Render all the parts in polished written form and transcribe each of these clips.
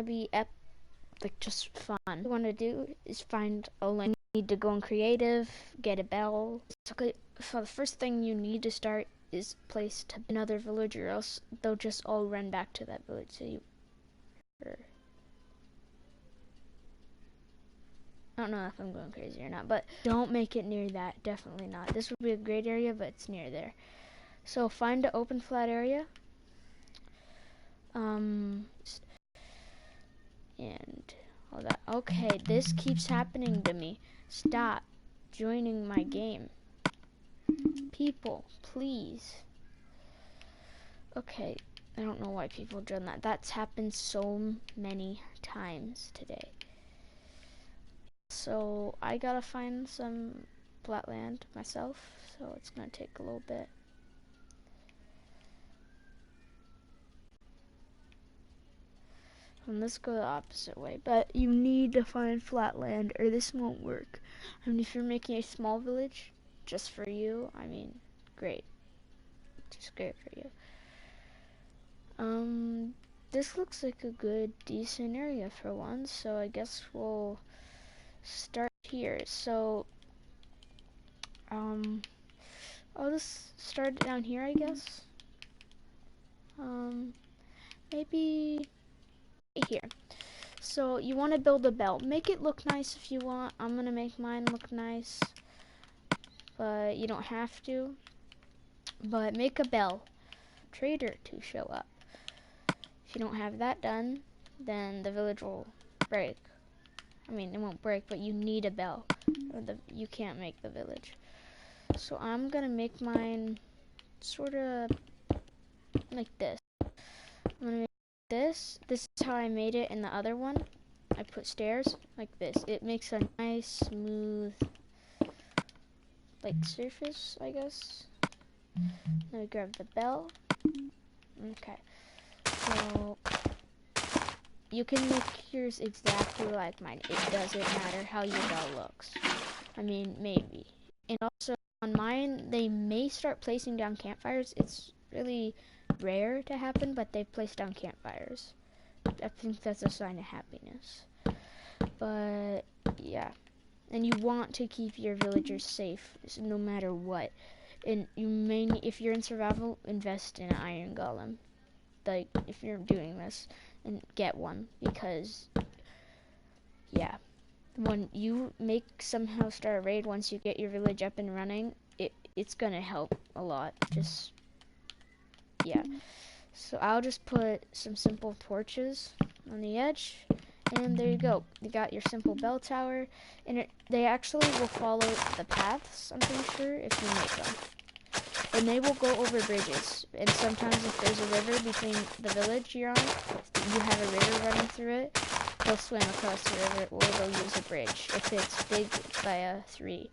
gonna be like just fun. What you want to do is find a lane. You need to go in creative, get a bell. So the first thing you need to start is place to another village, or else they'll just all run back to that village. So I don't know if I'm going crazy or not, but don't make it near that. Definitely not. This would be a great area, but it's near there. So find an open flat area. And all that. Okay, this keeps happening to me. Stop joining my game. People, please. Okay, I don't know why people join that. That's happened so many times today. So I gotta find some flat land myself, so it's gonna take a little bit. And let's go the opposite way, but you need to find flat land or this won't work. I mean, if you're making a small village just for you, I mean, great. Just great for you. This looks like a good, decent area for one, so I guess we'll start here. So, I'll just start down here, I guess. Maybe here. So you want to build a bell. Make it look nice if you want. I'm gonna make mine look nice, but you don't have to. But make a bell. Trader to show up. If you don't have that done, then the village will break. I mean, it won't break, but you need a bell, or you can't make the village. So I'm gonna make mine sort of like this. I'm gonna make this. This is how I made it in the other one. I put stairs like this. It makes a nice, smooth, like surface, I guess. Let me grab the bell. Okay. So you can make yours exactly like mine. It doesn't matter how your bell looks. I mean, maybe. And also on mine, they may start placing down campfires. It's really rare to happen, but they've placed down campfires. I think that's a sign of happiness. But yeah, and you want to keep your villagers safe no matter what. And you may, if you're in survival, invest in an iron golem. Like if you're doing this, and get one, because yeah, when you somehow start a raid, once you get your village up and running, it's gonna help a lot. Just yeah. So I'll just put some simple torches on the edge, and there you go. You got your simple bell tower, and they actually will follow the paths, I'm pretty sure, if you make them. And they will go over bridges, and sometimes if there's a river between the village you're on, you have a river running through it, they'll swim across the river, or they'll use a bridge. If it's big by a 3.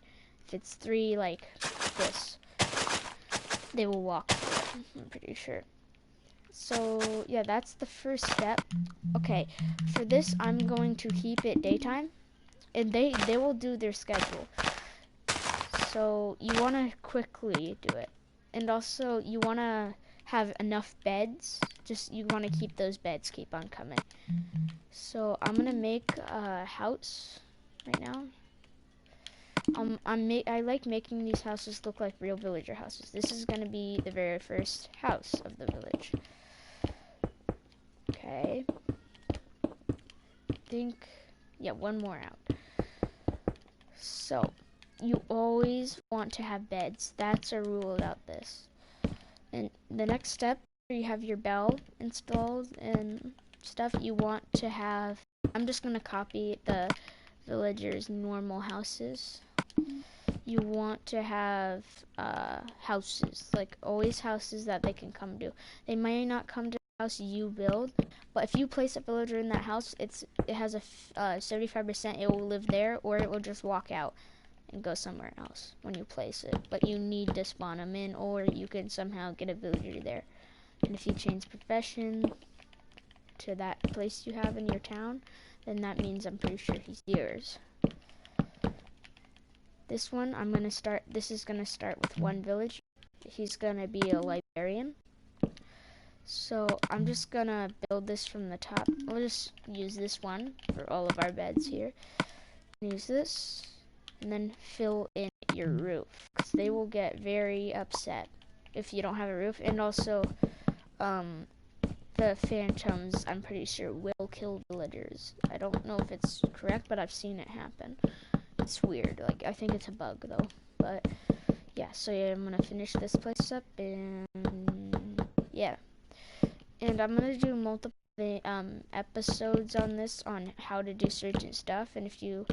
If it's 3 like this, they will walk through it, I'm pretty sure. So yeah, that's the first step. Okay, for this I'm going to keep it daytime, and they will do their schedule. So you want to quickly do it, and also you want to have enough beds. Just you want to keep those beds keep on coming. So I'm gonna make a house right now. I like making these houses look like real villager houses. This is gonna be the very first house of the village. Okay. Yeah, one more out. So, you always want to have beds. That's a rule about this. And the next step, you have your bell installed and stuff. You want to have, I'm just going to copy the villagers' normal houses. You want to have houses, like always houses that they can come to. They may not come to the house you build, but if you place a villager in that house, it has a 75% it will live there, or it will just walk out and go somewhere else when you place it. But you need to spawn them in, or you can somehow get a villager there. And if you change profession to that place you have in your town, then that means I'm pretty sure he's yours. This one, this is gonna start with one village. He's gonna be a librarian. So I'm just gonna build this from the top. We'll just use this one for all of our beds here. Use this, and then fill in your roof, because they will get very upset if you don't have a roof. And also, the phantoms, I'm pretty sure, will kill villagers. I don't know if it's correct, but I've seen it happen. It's weird. Like, I think it's a bug, though. But, yeah, so yeah, I'm gonna finish this place up, and, yeah. And I'm gonna do multiple episodes on this, on how to do certain stuff. And if you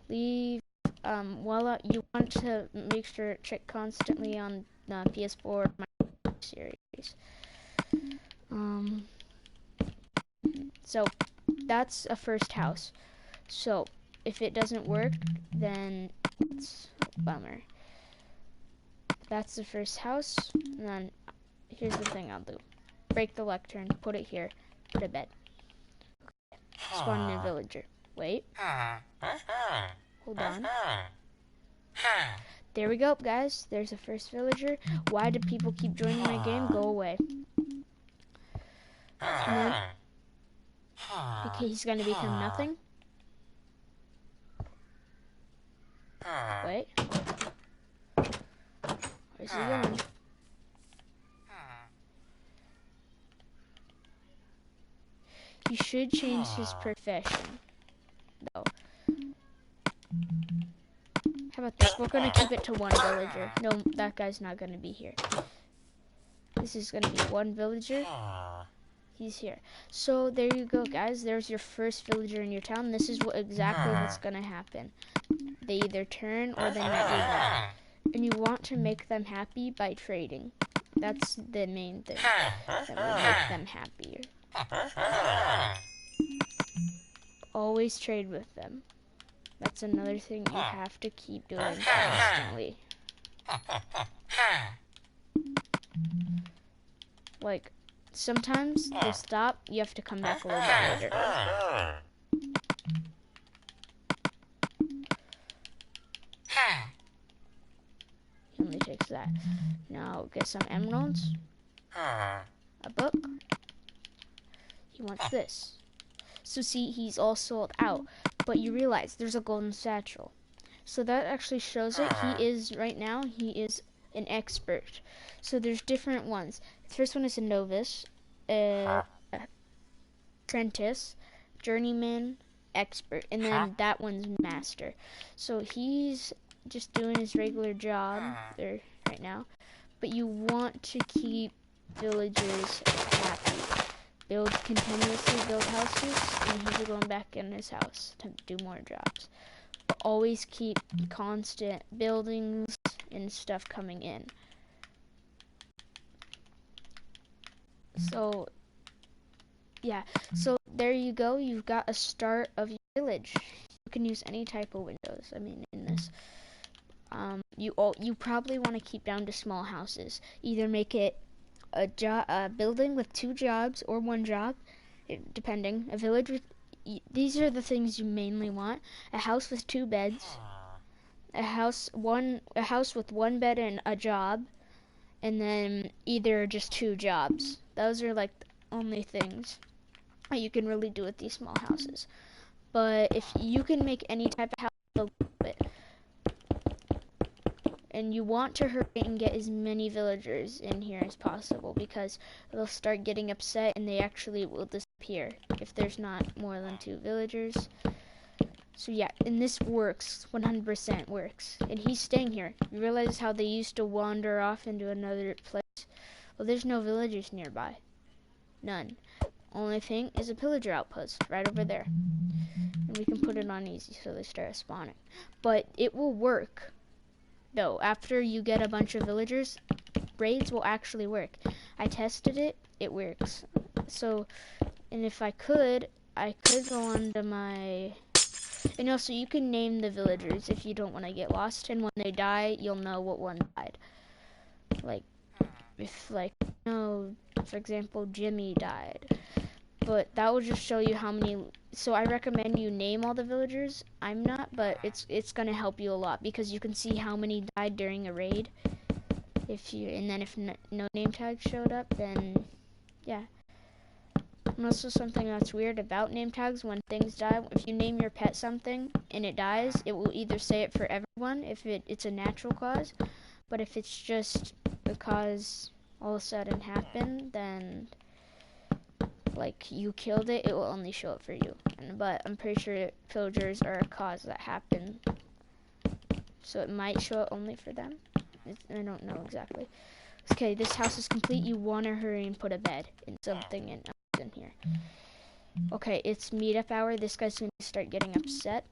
leave, while you want to make sure check constantly on PS4 my series. So that's a first house. So if it doesn't work, then it's a bummer. That's the first house. And then here's the thing I'll do. Break the lectern, put it here, put a bed. Okay. Spawn in a villager. Wait. Hold on. There we go, guys. There's the first villager. Why do people keep joining my game? Go away. And then, okay, he's gonna become nothing. Wait. Where's he going? He should change his profession, though. How about this? We're gonna keep it to one villager. No, that guy's not gonna be here. This is gonna be one villager. He's here. So there you go, guys. There's your first villager in your town. This is exactly what's gonna happen. They either turn or they might do that. And you want to make them happy by trading. That's the main thing that will make them happier. Always trade with them. That's another thing you have to keep doing constantly. Like, sometimes they stop, you have to come back a little bit later. He only takes that. Now get some emeralds. A book. He wants this. So see, he's all sold out. But you realize there's a golden satchel. So that actually shows it. He is, right now, he is an expert. So there's different ones. The first one is a novice, apprentice, journeyman, expert, and then that one's master. So he's just doing his regular job there right now. But you want to keep villagers happy. Build continuously, build houses, and he's going back in his house to do more jobs. But always keep constant buildings and stuff coming in. So, yeah. So there you go. You've got a start of your village. You can use any type of windows. I mean, in this, you probably want to keep down to small houses. Either make it a building with 2 jobs or 1 job, depending. A village with, these are the things you mainly want. A house with 2 beds, a house with 1 bed and a job, and then either just 2 jobs. Those are like the only things that you can really do with these small houses. But if you can make any type of house a little bit, and you want to hurry and get as many villagers in here as possible, because they'll start getting upset and they actually will disappear if there's not more than 2 villagers. So yeah, and this works, 100% works. And he's staying here. You realize how they used to wander off into another place? Well, there's no villagers nearby. None. Only thing is a pillager outpost right over there. And we can put it on easy so they start spawning. But it will work. No, after you get a bunch of villagers, raids will actually work. I tested it, it works. So, and if I could go on to my, and also you can name the villagers if you don't want to get lost, and when they die, you'll know what one died. Like, if like, no, for example, Jimmy died. But that will just show you how many, so I recommend you name all the villagers. I'm not, but it's gonna help you a lot because you can see how many died during a raid. And then if no name tag showed up, then yeah. And also something that's weird about name tags, when things die, if you name your pet something and it dies, it will either say it for everyone if it's a natural cause, but if it's just a cause all of a sudden happened, then like you killed it, it will only show it for you. But I'm pretty sure pillagers are a cause that happened, so it might show it only for them. I don't know exactly. Okay, this house is complete. You want to hurry and put a bed and something in here. Okay, it's meetup hour. This guy's going to start getting upset.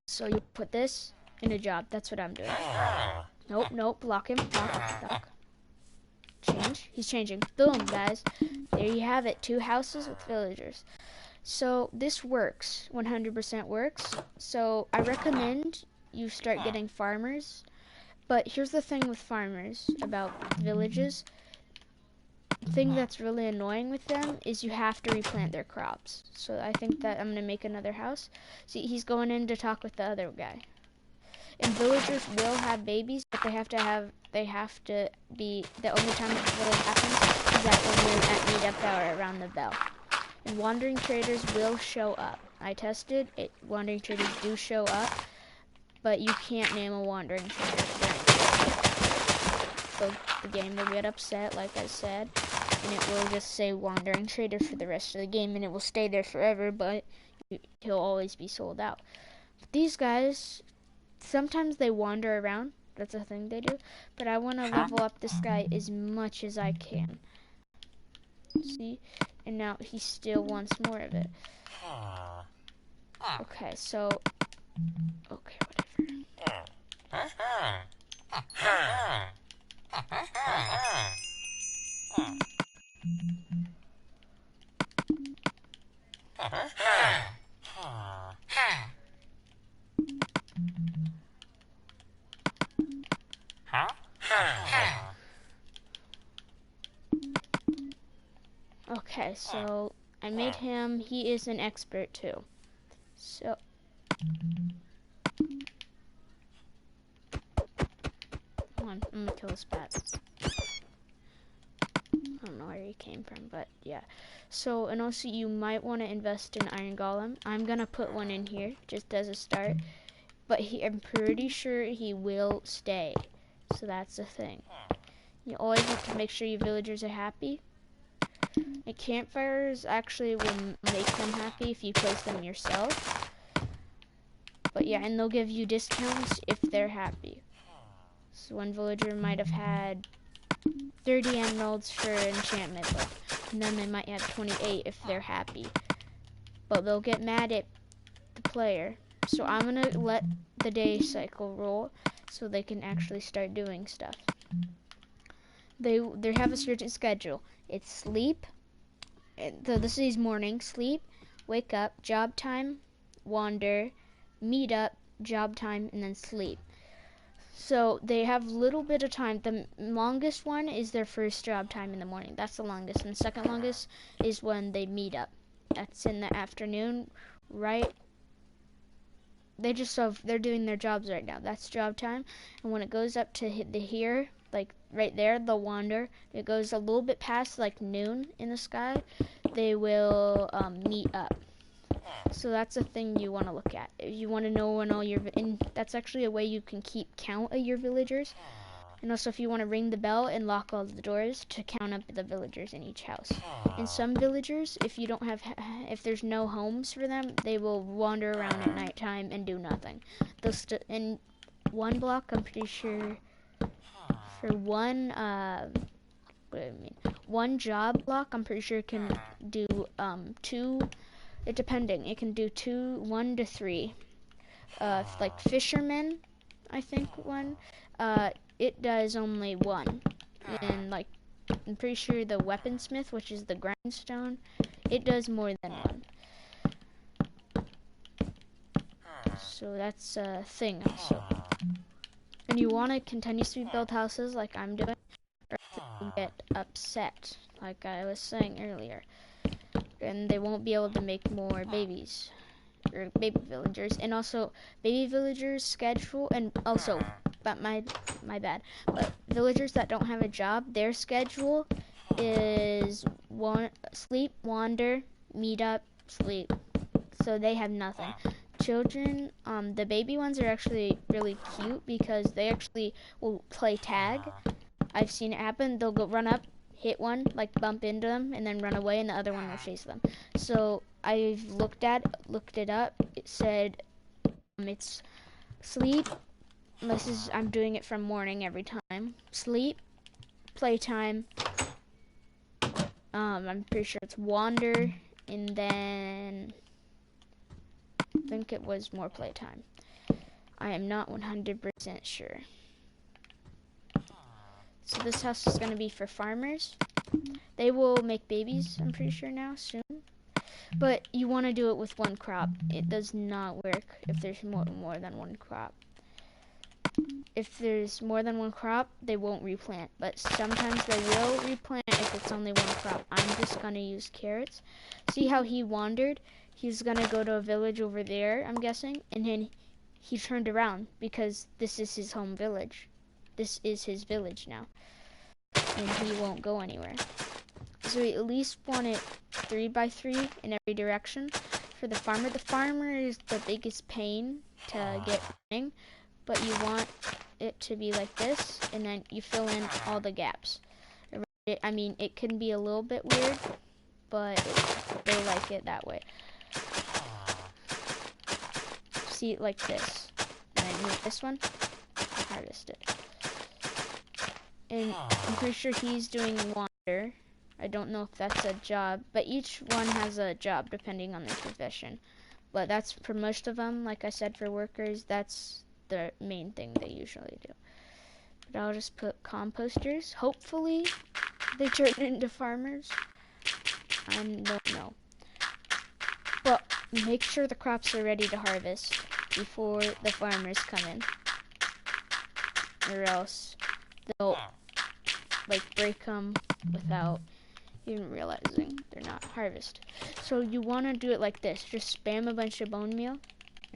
So you put this in a job. That's what I'm doing. Nope, nope. Block him. Block. Change. He's changing. Boom, guys. There you have it. 2 houses with villagers. So this works. 100% works. So I recommend you start getting farmers. But here's the thing with farmers about villages. The thing that's really annoying with them is you have to replant their crops. So I think that I'm going to make another house. See, he's going in to talk with the other guy. And villagers will have babies, but they have to be, the only time it really happens is that when you're at meetup hour around the bell. And wandering traders will show up. I tested it, wandering traders do show up, but you can't name a wandering trader during the game will get upset, like I said, and it will just say wandering trader for the rest of the game, and it will stay there forever, but he'll always be sold out. But these guys, sometimes they wander around. That's a thing they do. But I want to level up this guy as much as I can. See? And now he still wants more of it. Okay, so... Okay, whatever. Okay, so I made him, he is an expert too. So, hold on, I'm gonna kill this bat. I don't know where he came from, but yeah. So, and also you might want to invest in Iron Golem. I'm gonna put one in here, just as a start. But I'm pretty sure he will stay. So that's the thing. You always have to make sure your villagers are happy. And campfires actually will make them happy if you place them yourself. But yeah, and they'll give you discounts if they're happy. So one villager might have had 30 emeralds for enchantment, and then they might have 28 if they're happy. But they'll get mad at the player. So I'm gonna let the day cycle roll so they can actually start doing stuff. They have a certain schedule. It's sleep. So this is morning. Sleep, wake up, job time, wander, meet up, job time, and then sleep. So they have a little bit of time. The longest one is their first job time in the morning. That's the longest. And the second longest is when they meet up. That's in the afternoon, right? They're doing their jobs right now. That's job time. And when it goes up to hit the here, like right there, they'll wander. It goes a little bit past like noon in the sky, they will meet up. So that's a thing you want to look at. If you want to know when all your, and that's actually a way you can keep count of your villagers. And also if you want to ring the bell and lock all the doors to count up the villagers in each house. In some villagers, if there's no homes for them, they will wander around at nighttime and do nothing. In one block, I'm pretty sure, for one, one job block, I'm pretty sure it can do 2. It depending. It can do 1 to 3. Like fishermen, I think one. It does only 1. And like, I'm pretty sure the weaponsmith, which is the grindstone, it does more than 1. So that's a thing also. And you want to continuously build houses like I'm doing, or you get upset, like I was saying earlier. And they won't be able to make more babies, or baby villagers. And also, baby villagers schedule, and also, but my bad, but villagers that don't have a job, their schedule is sleep, wander, meet up, sleep. So they have nothing. Children, the baby ones are actually really cute because they actually will play tag. I've seen it happen. They'll go run up, hit one, like bump into them, and then run away, and the other one will chase them. So I've looked it up. It said it's sleep. I'm doing it from morning every time. Sleep, playtime. I'm pretty sure it's wander, and then I think it was more playtime. I am not 100% sure. So this house is going to be for farmers. They will make babies, I'm pretty sure now, soon. But you want to do it with one crop. It does not work if there's more than one crop. If there's more than one crop, they won't replant. But sometimes they will replant if it's only one crop. I'm just going to use carrots. See how he wandered? He's going to go to a village over there, I'm guessing. And then he turned around because this is his home village. This is his village now. And he won't go anywhere. So we at least want it 3 by 3 in every direction. For the farmer is the biggest pain to get running, but you want it to be like this, and then you fill in all the gaps. I mean, it can be a little bit weird, but they like it that way. See it like this. And I move this one, harvest it. And I'm pretty sure he's doing water. I don't know if that's a job, but each one has a job depending on their profession. But that's for most of them, like I said, for workers, that's the main thing they usually do. But I'll just put composters. Hopefully they turn into farmers. I don't know. But make sure the crops are ready to harvest before the farmers come in. Or else they'll like break them without even realizing they're not harvested. So you want to do it like this. Just spam a bunch of bone meal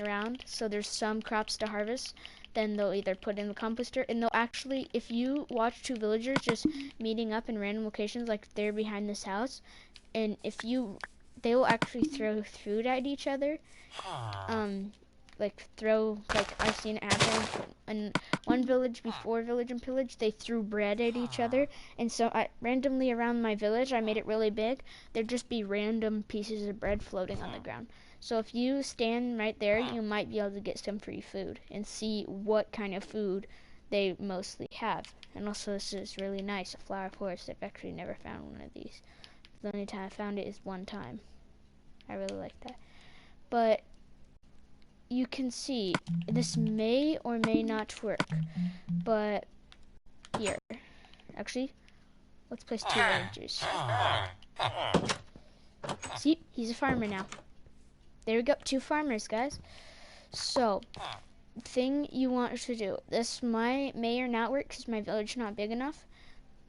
around so there's some crops to harvest. Then they'll either put in the composter, and they'll actually, if you watch two villagers just meeting up in random locations, like they're behind this house, and they will actually throw food at each other. Like I've seen it happen in one village before Village and Pillage. They threw bread at each other, and so randomly around my village, I made it really big. There'd just be random pieces of bread floating on the ground. So if you stand right there, you might be able to get some free food and see what kind of food they mostly have. And also, this is really nice, a flower forest. I've actually never found one of these. The only time I found it is one time. I really like that. But you can see this may or may not work, but here, actually, let's place 2 villagers. See, he's a farmer now. There we go, 2 farmers, guys. So, thing you want to do, this may or not work because my village is not big enough,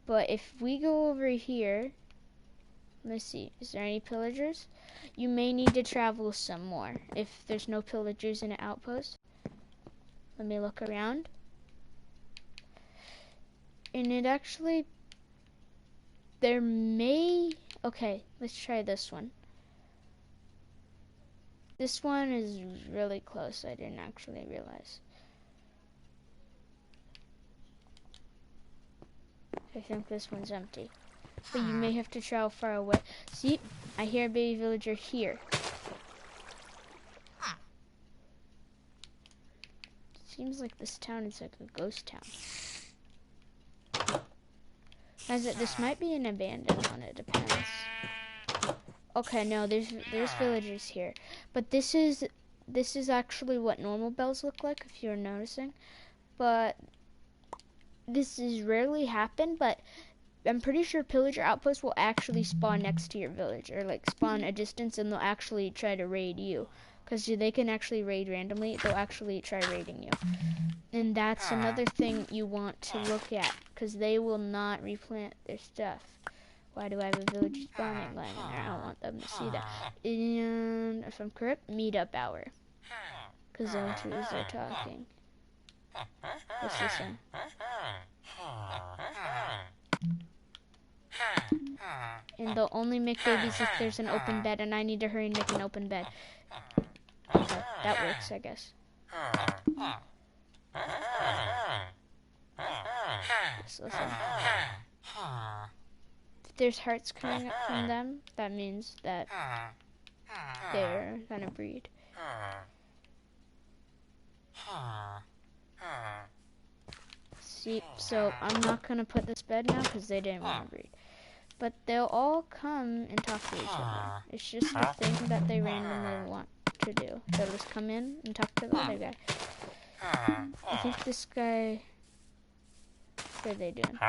but if we go over here, let's see, is there any pillagers? You may need to travel some more if there's no pillagers in an outpost. Let me look around. And it actually, okay, let's try this one. This one is really close, I didn't actually realize. I think this one's empty. But you may have to travel far away. See, I hear a baby villager here. Seems like this town is like a ghost town. This might be an abandoned one, it depends. Okay, no, there's villagers here. But this is actually what normal bells look like, if you're noticing. But this has rarely happened, but I'm pretty sure pillager outposts will actually spawn next to your village, or like spawn a distance, and they'll actually try to raid you. Because they can actually raid randomly, they'll actually try raiding you. And that's another thing you want to look at, because they will not replant their stuff. Why do I have a village spawning line in there? I don't want them to see that. And if I'm correct, meetup hour. Because villagers are talking. What's this one? And they'll only make babies if there's an open bed, and I need to hurry and make an open bed. Okay, that works, I guess. So listen. If there's hearts coming up from them, that means that they're gonna breed. See, so I'm not gonna put this bed now because they didn't want to breed. But they'll all come and talk to each other. It's just a thing that they randomly want to do. They'll just come in and talk to the other guy. I think this guy... What are they doing?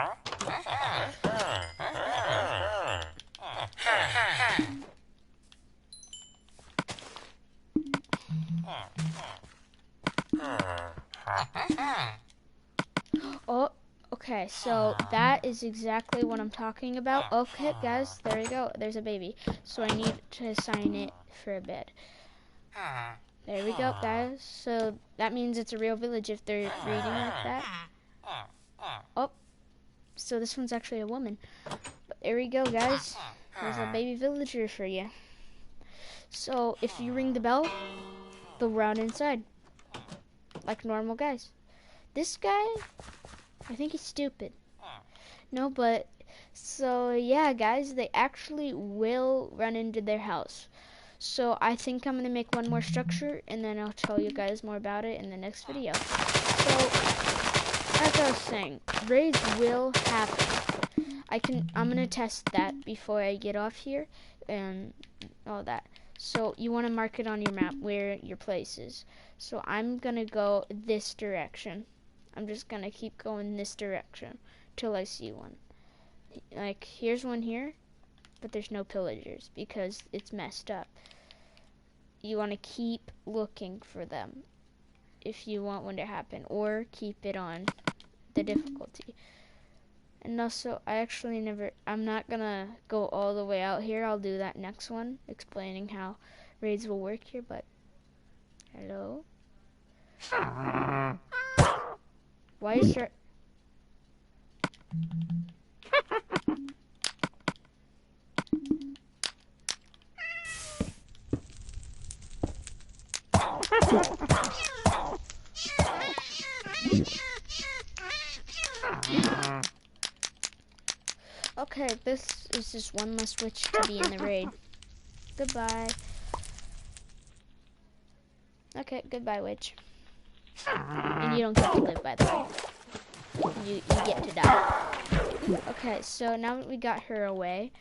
Oh, okay, so that is exactly what I'm talking about. Okay, guys, there we go. There's a baby. So I need to assign it for a bed. There we go, guys. So that means it's a real village if they're breeding like that. Oh, so this one's actually a woman. But there we go, guys. There's a baby villager for you. So if you ring the bell, they'll run inside like normal guys. This guy, I think he's stupid. No, but so yeah, guys, they actually will run into their house. So I think I'm gonna make one more structure, and then I'll tell you guys more about it in the next video. So as I was saying, raids will happen. I'm gonna test that before I get off here and all that. So you want to mark it on your map where your place is. So I'm gonna go this direction. I'm just gonna keep going this direction till I see one. Like here's one here, but there's no pillagers because it's messed up. You want to keep looking for them if you want one to happen, or keep it on the difficulty. And also, I'm not gonna go all the way out here. I'll do that next one, explaining how raids will work here, but hello? Why is there... Okay, this is just one less witch to be in the raid. Goodbye. Okay, goodbye, witch. And you don't get to live, by the way. You get to die. Okay, so now that we got her away,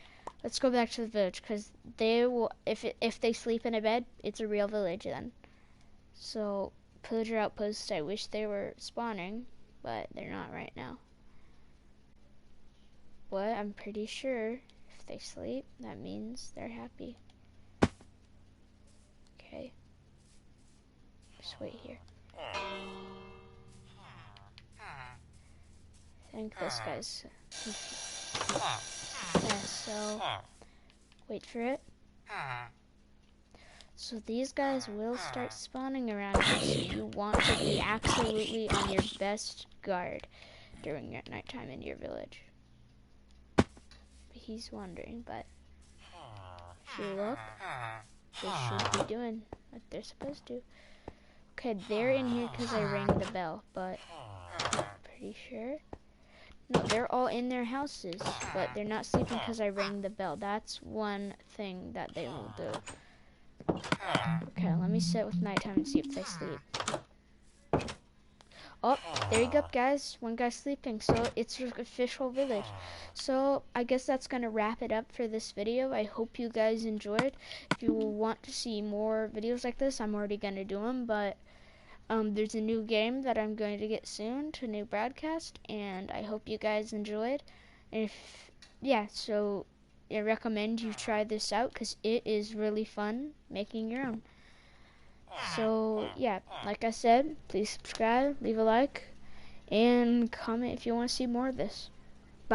let's go back to the village, because they will, if they sleep in a bed, it's a real village then. So, pillager outposts, I wish they were spawning, but they're not right now. But I'm pretty sure if they sleep, that means they're happy. Okay. Just wait here. I think this guy's... Yeah, so... Wait for it. So these guys will start spawning around you, so you want to be absolutely on your best guard during your nighttime in your village. He's wondering, but if you look, they should be doing what they're supposed to. Okay, they're in here because I rang the bell, but pretty sure. No, they're all in their houses, but they're not sleeping because I rang the bell. That's one thing that they will do. Okay, let me sit with nighttime and see if they sleep. Oh, there you go, guys. One guy's sleeping, so it's an official village. So I guess that's going to wrap it up for this video. I hope you guys enjoyed. If you will want to see more videos like this, I'm already going to do them, but there's a new game that I'm going to get soon to a new broadcast, and I hope you guys enjoyed. And so I recommend you try this out because it is really fun making your own. So yeah, like I said, please subscribe, leave a like, and comment if you want to see more of this.